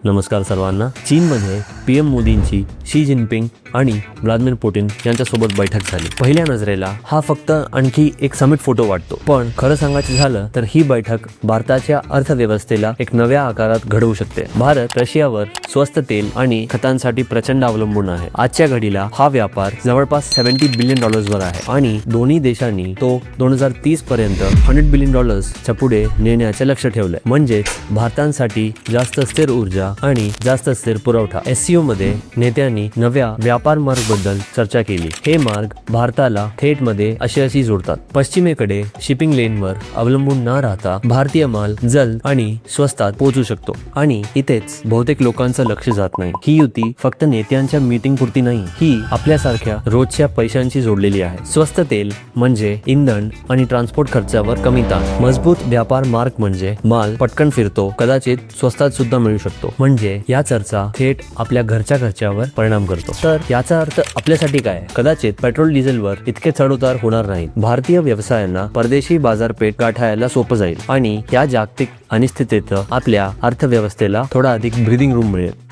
नमस्कार सर्वांना. चीनमध्ये पीएम मोदींची शी जिनपिंग आणि व्लादिमीर पुतिन यांच्यासोबत बैठक झाली. पहिल्या नजरेला हा फक्त आणखी एक समिट फोटो वाटतो, पण खरं सांगायचं झालं तर ही बैठक भारताच्या अर्थव्यवस्थेला एक नव्या आकारात घडवू शकते. भारत रशियावर स्वस्त तेल आणि खतांसाठी प्रचंड अवलंबून आहे. आजच्या घडीला हा व्यापार जवळपास $70 बिलियन वर आहे आणि दोन्ही देशांनी तो 2030 पर्यंत $100 बिलियन च्या पुढे नेण्याचे लक्ष्य ठेवलंय. म्हणजे भारतासाठी जास्त स्थिर ऊर्जा आणि जास्त स्थिर पुरवठा. SCO मध्ये नेत्यांनी नव्या व्यापार मार्ग बद्दल चर्चा केली. हे मार्ग भारताला थेट मध्ये आशियाशी जोडतात. पश्चिमेकडे शिपिंग लेनवर अवलंबून न राहता भारतीय माल जलद आणि स्वस्तात पोहोचू शकतो आणि इथेच बहुतेक लोकांचं लक्ष जात नाही. ही युती फक्त नेत्यांच्या मीटिंग पुरती नाही, ही आपल्यासारख्या रोजच्या पैशांची जोडलेली आहे. स्वस्त तेल म्हणजे इंधन आणि ट्रान्सपोर्ट खर्चावर कमी ताण. मजबूत व्यापार मार्ग म्हणजे माल पटकन फिरतो, कदाचित स्वस्तात सुद्धा मिळू शकतो. म्हणजे या चर्चा थेट आपल्या घरच्या खर्चावर परिणाम करतो. तर याचा अर्थ आपल्यासाठी काय? कदाचित पेट्रोल डिझेलवर इतके चढउतार होणार नाहीत. भारतीय व्यवसायांना परदेशी बाजारपेठ गाठायला सोपं जाईल आणि या जागतिक अनिश्चिततेत आपल्या अर्थव्यवस्थेला थोडा अधिक ब्रीदिंग रूम मिळेल.